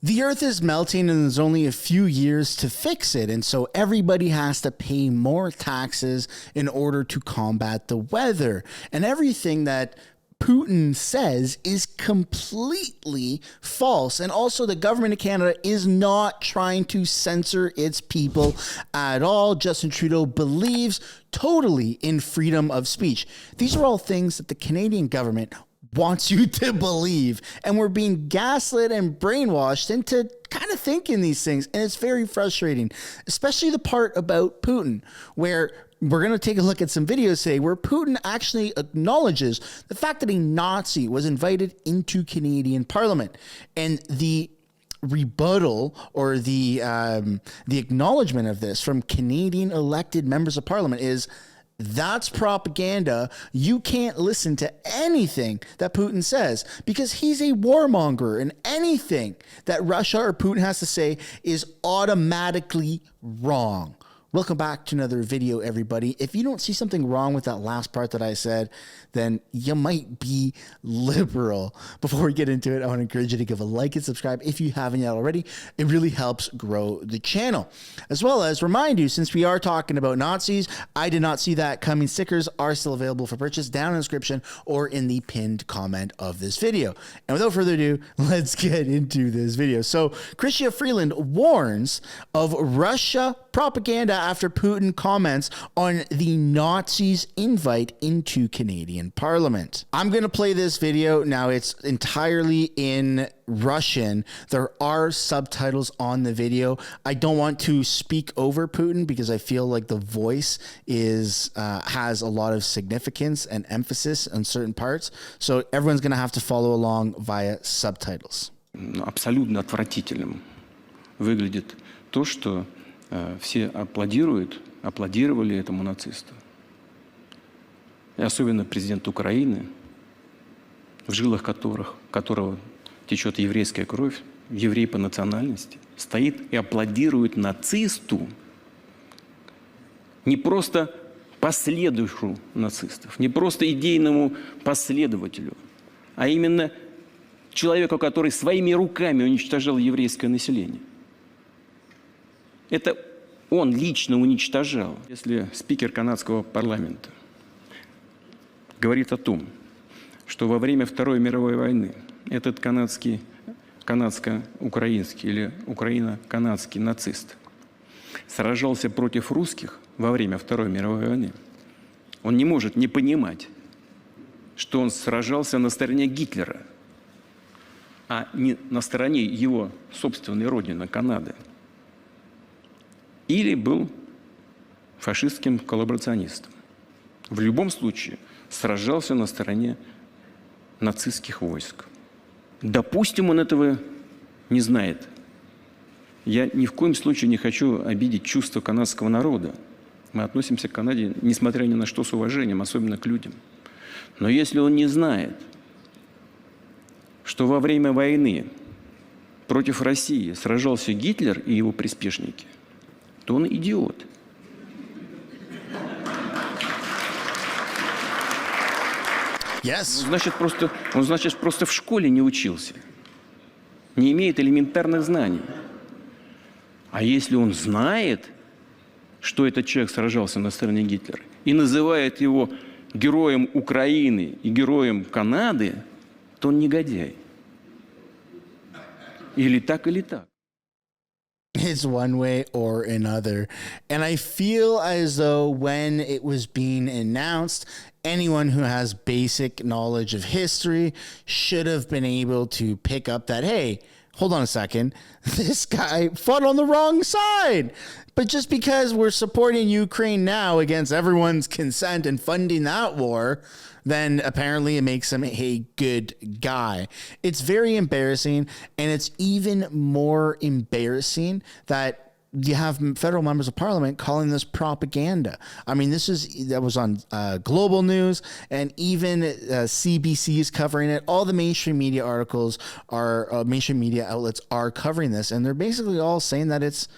The earth is melting and there's only a few years to fix it, and so everybody has to pay more taxes in order to combat the weather. And everything that Putin says is completely false. And also, the government of Canada is not trying to censor its people at all. Justin Trudeau believes totally in freedom of speech. These are all things that the Canadian government wants you to believe, and we're being gaslit and brainwashed into kind of thinking these things, and it's very frustrating, especially the part about Putin, where we're going to take a look at some videos today where Putin actually acknowledges the fact that a Nazi was invited into Canadian Parliament, and the rebuttal or the acknowledgement of this from Canadian elected members of Parliament is, that's propaganda. You can't listen to anything that Putin says because he's a warmonger, and anything that Russia or Putin has to say is automatically wrong. Welcome back to another video, everybody. If you don't see something wrong with that last part that I said, then you might be liberal. Before we get into it, I want to encourage you to give a like and subscribe if you haven't yet already. It really helps grow the channel. As well as remind you, since we are talking about Nazis, I did not see that coming stickers are still available for purchase down in the description or in the pinned comment of this video. And without further ado, let's get into this video. So, Chrystia Freeland warns of Russia propaganda after Putin comments on the Nazis' invite into Canadian Parliament. I'm going to play this video. Now, it's entirely in Russian. There are subtitles on the video. I don't want to speak over Putin because I feel like the voice is has a lot of significance and emphasis on certain parts. So everyone's going to have to follow along via subtitles. Абсолютно отвратительным выглядит то, что все аплодировали этому нацисту. И особенно президент Украины, в жилах которого течет еврейская кровь, еврей по национальности, стоит и аплодирует нацисту, не просто последующему нацистов, не просто идейному последователю, а именно человеку, который своими руками уничтожал еврейское население. Это он лично уничтожал. Если спикер канадского парламента говорит о том, что во время Второй мировой войны этот канадско-украинский или украино-канадский нацист сражался против русских во время Второй мировой войны, он не может не понимать, что он сражался на стороне Гитлера, а не на стороне его собственной родины, Канады. Или был фашистским коллаборационистом. В любом случае сражался на стороне нацистских войск. Допустим, он этого не знает. Я ни в коем случае не хочу обидеть чувства канадского народа. Мы относимся к Канаде, несмотря ни на что, с уважением, особенно к людям. Но если он не знает, что во время войны против России сражался Гитлер и его приспешники, то он идиот. Yes. Он, значит, просто в школе не учился, не имеет элементарных знаний. А если он знает, что этот человек сражался на стороне Гитлера, и называет его героем Украины и героем Канады, то он негодяй. Или так, или так. It's one way or another. And I feel as though when it was being announced, anyone who has basic knowledge of history should have been able to pick up that, hey, hold on a second, this guy fought on the wrong side. But just because we're supporting Ukraine now against everyone's consent and funding that war, then apparently it makes him a good guy. It's very embarrassing, and it's even more embarrassing that you have federal members of parliament calling this propaganda. I mean, that was on global news, and even CBC is covering it. All the mainstream media articles mainstream media outlets are covering this, and they're basically all saying that it's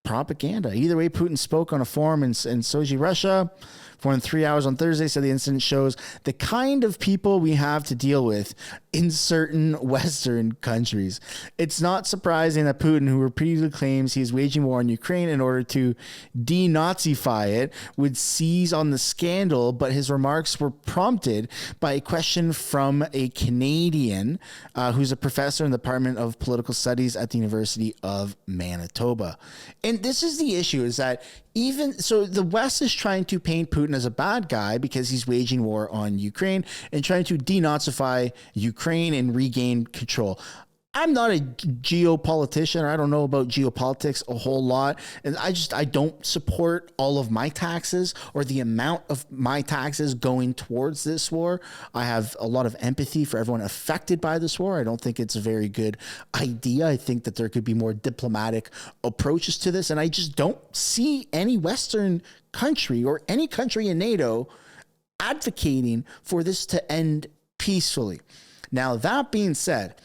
propaganda. Either way, Putin spoke on a forum in Sochi, Russia, for more than 3 hours on Thursday, said the incident shows the kind of people we have to deal with in certain Western countries. It's not surprising that Putin, who repeatedly claims he is waging war on Ukraine in order to denazify it, would seize on the scandal, but his remarks were prompted by a question from a Canadian who's a professor in the Department of Political Studies at the University of Manitoba. And this is the issue, is that even so, the West is trying to paint Putin as a bad guy because he's waging war on Ukraine and trying to denazify Ukraine and regain control. I'm not a geopolitician, or I don't know about geopolitics a whole lot. And I don't support all of my taxes or the amount of my taxes going towards this war. I have a lot of empathy for everyone affected by this war. I don't think it's a very good idea. I think that there could be more diplomatic approaches to this. And I just don't see any Western country or any country in NATO advocating for this to end peacefully. Now, that being said,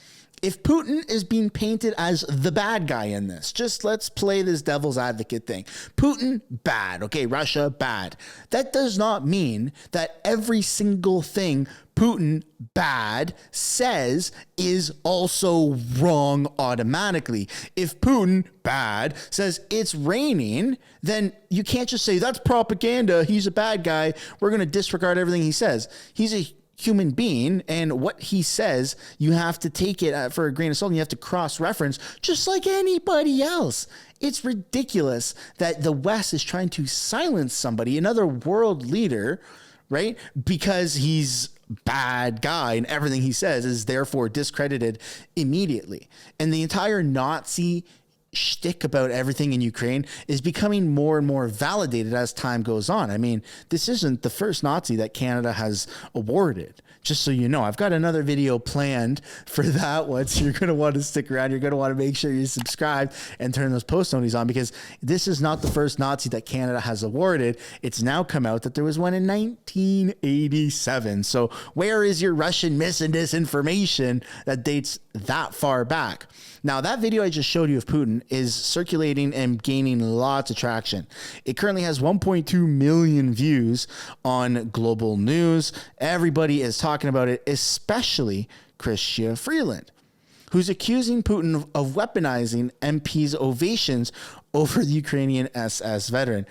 if Putin is being painted as the bad guy in this, just let's play this devil's advocate thing. Putin, bad. Okay, Russia, bad. That does not mean that every single thing Putin, bad, says is also wrong automatically. If Putin, bad, says it's raining, then you can't just say that's propaganda, he's a bad guy, we're going to disregard everything he says. He's a human being, and what he says, you have to take it for a grain of salt, and you have to cross-reference just like anybody else. It's ridiculous that the West is trying to silence somebody, another world leader, right? Because he's bad guy and everything he says is therefore discredited immediately. And the entire Nazi shtick about everything in Ukraine is becoming more and more validated as time goes on. I mean, this isn't the first Nazi that Canada has awarded. Just so you know, I've got another video planned for that one, so you're going to want to stick around. You're going to want to make sure you subscribe and turn those post notifications on, because this is not the first Nazi that Canada has awarded. It's now come out that there was one in 1987. So where is your Russian mis and disinformation that dates that far back? Now, that video I just showed you of Putin is circulating and gaining lots of traction. It currently has 1.2 million views on global news. Everybody is talking about it, especially Chrystia Freeland, who's accusing Putin of weaponizing MP's ovations over the Ukrainian SS veteran.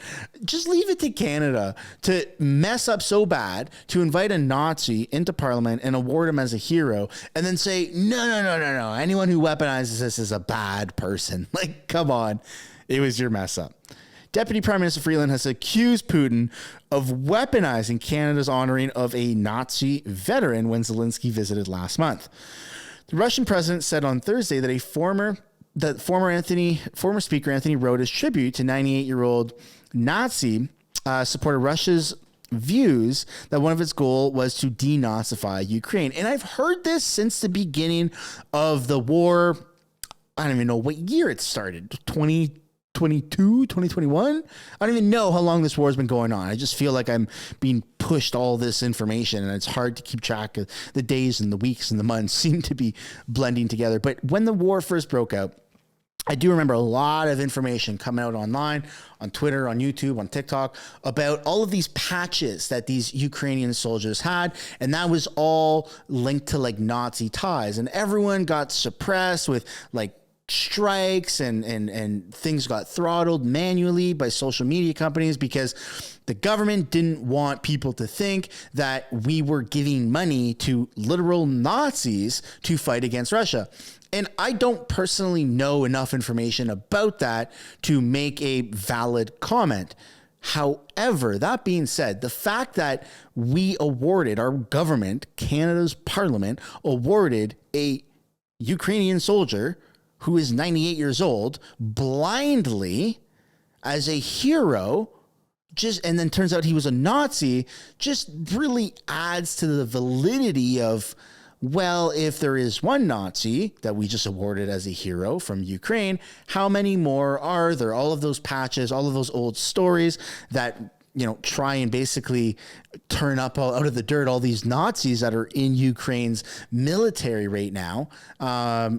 Just leave it to Canada to mess up so bad, to invite a Nazi into parliament and award him as a hero, and then say, no. Anyone who weaponizes this is a bad person. Like, come on. It was your mess up. Deputy Prime Minister Freeland has accused Putin of weaponizing Canada's honoring of a Nazi veteran when Zelensky visited last month. The Russian president said on Thursday that former Speaker Anthony Roda's tribute to 98-year-old Nazi supported Russia's views that one of its goals was to denazify Ukraine. And I've heard this since the beginning of the war. I don't even know what year it started. 2022, 2021? I don't even know how long this war has been going on. I just feel like I'm being pushed all this information, and it's hard to keep track of the days and the weeks and the months seem to be blending together. But when the war first broke out, I do remember a lot of information coming out online, on Twitter, on YouTube, on TikTok, about all of these patches that these Ukrainian soldiers had. And that was all linked to like Nazi ties. And everyone got suppressed with like strikes and things got throttled manually by social media companies because the government didn't want people to think that we were giving money to literal Nazis to fight against Russia. And I don't personally know enough information about that to make a valid comment. However, that being said, the fact that we awarded, our government, Canada's parliament, awarded a Ukrainian soldier who is 98 years old blindly as a hero, and then turns out he was a Nazi, just really adds to the validity of, well, if there is one Nazi that we just awarded as a hero from Ukraine, how many more are there? All of those patches, all of those old stories that try and basically turn up out of the dirt all these Nazis that are in Ukraine's military right now,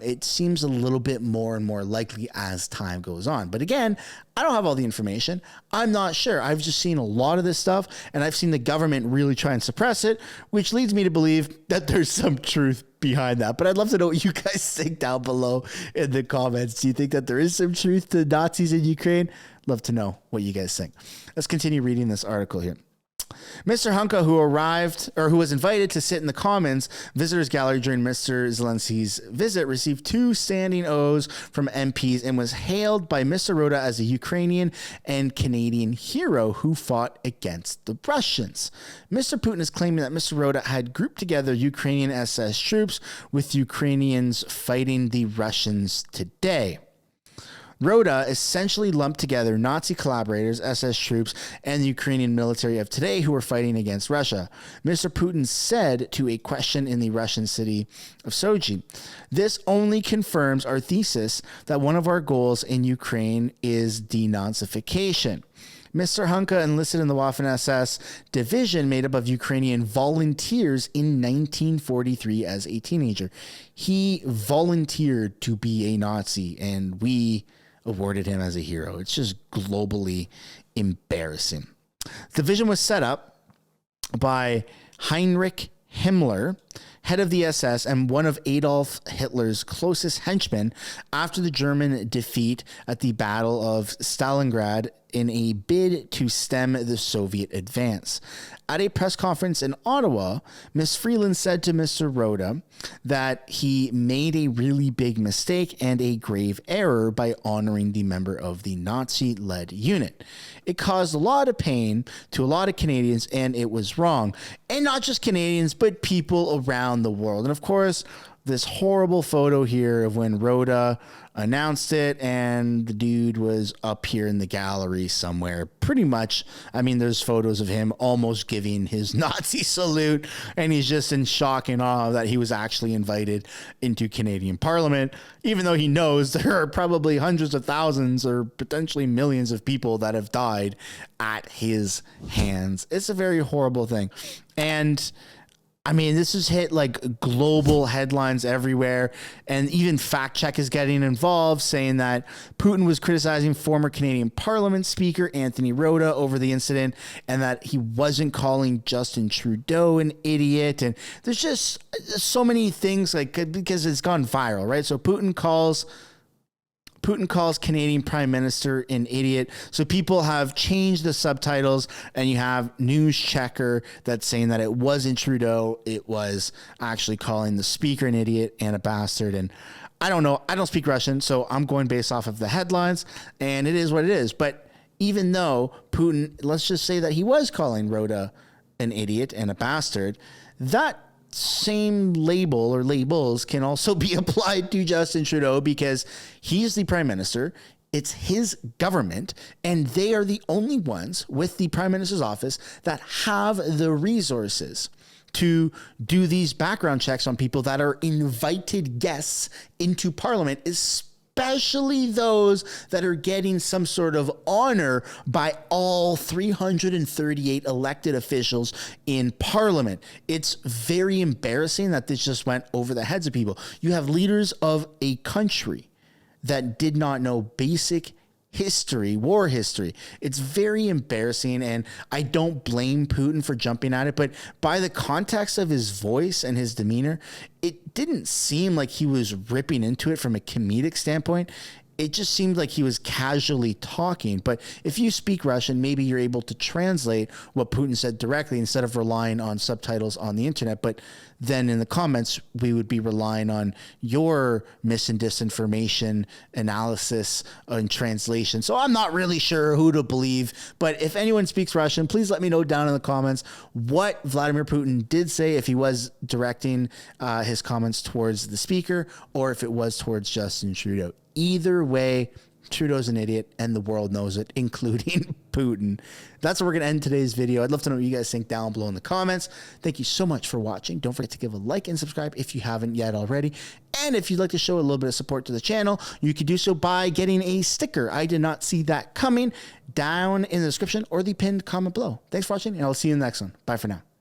it seems a little bit more and more likely as time goes on. But again, I don't have all the information. I'm not sure. I've just seen a lot of this stuff, and I've seen the government really try and suppress it, which leads me to believe that there's some truth behind that. But I'd love to know what you guys think down below in the comments. Do you think that there is some truth to Nazis in Ukraine? Love to know what you guys think. Let's continue reading this article here. Mr. Hunka, who was invited to sit in the Commons visitors gallery during Mr. Zelensky's visit, received 2 standing O's from MPs and was hailed by Mr. Rota as a Ukrainian and Canadian hero who fought against the Russians. Mr. Putin is claiming that Mr. Rota had grouped together Ukrainian SS troops with Ukrainians fighting the Russians today. Rota essentially lumped together Nazi collaborators, SS troops, and the Ukrainian military of today who were fighting against Russia. Mr. Putin said to a question in the Russian city of Sochi, "This only confirms our thesis that one of our goals in Ukraine is denazification." Mr. Hunka enlisted in the Waffen-SS division made up of Ukrainian volunteers in 1943 as a teenager. He volunteered to be a Nazi, and we awarded him as a hero. It's just globally embarrassing. The division was set up by Heinrich Himmler, head of the SS and one of Adolf Hitler's closest henchmen after the German defeat at the Battle of Stalingrad in a bid to stem the Soviet advance. At a press conference in Ottawa, Ms. Freeland said to Mr. Rota that he made a really big mistake and a grave error by honoring the member of the Nazi-led unit. It caused a lot of pain to a lot of Canadians, and it was wrong. And not just Canadians, but people around the world. And of course, this horrible photo here of when Rota announced it, and the dude was up here in the gallery somewhere. Pretty much, I mean, there's photos of him almost giving his Nazi salute, and he's just in shock and awe that he was actually invited into Canadian Parliament, even though he knows there are probably hundreds of thousands or potentially millions of people that have died at his hands. It's a very horrible thing. And I mean, this has hit like global headlines everywhere, and even Fact Check is getting involved, saying that Putin was criticizing former Canadian Parliament Speaker Anthony Rota over the incident, and that he wasn't calling Justin Trudeau an idiot. And there's just so many things, like, because it's gone viral, right? So Putin calls Canadian Prime Minister an idiot. So people have changed the subtitles, and you have News Checker that's saying that it wasn't Trudeau. It was actually calling the speaker an idiot and a bastard. And I don't know. I don't speak Russian, so I'm going based off of the headlines, and it is what it is. But even though Putin, let's just say that he was calling Rota an idiot and a bastard, that same label or labels can also be applied to Justin Trudeau, because he's the prime minister. It's his government, and they are the only ones with the prime minister's office that have the resources to do these background checks on people that are invited guests into Parliament, especially those that are getting some sort of honor by all 338 elected officials in Parliament. It's very embarrassing that this just went over the heads of people. You have leaders of a country that did not know basic history, war history. It's very embarrassing, and I don't blame Putin for jumping at it, but by the context of his voice and his demeanor, it didn't seem like he was ripping into it from a comedic standpoint. It just seemed like he was casually talking. But if you speak Russian, maybe you're able to translate what Putin said directly instead of relying on subtitles on the internet. But then in the comments, we would be relying on your mis and disinformation analysis and translation. So I'm not really sure who to believe. But if anyone speaks Russian, please let me know down in the comments what Vladimir Putin did say, if he was directing his comments towards the speaker or if it was towards Justin Trudeau. Either way, Trudeau's an idiot, and the world knows it, including Putin. That's where we're going to end today's video. I'd love to know what you guys think down below in the comments. Thank you so much for watching. Don't forget to give a like and subscribe if you haven't yet already. And if you'd like to show a little bit of support to the channel, you could do so by getting a sticker. I did not see that coming, down in the description or the pinned comment below. Thanks for watching, and I'll see you in the next one. Bye for now.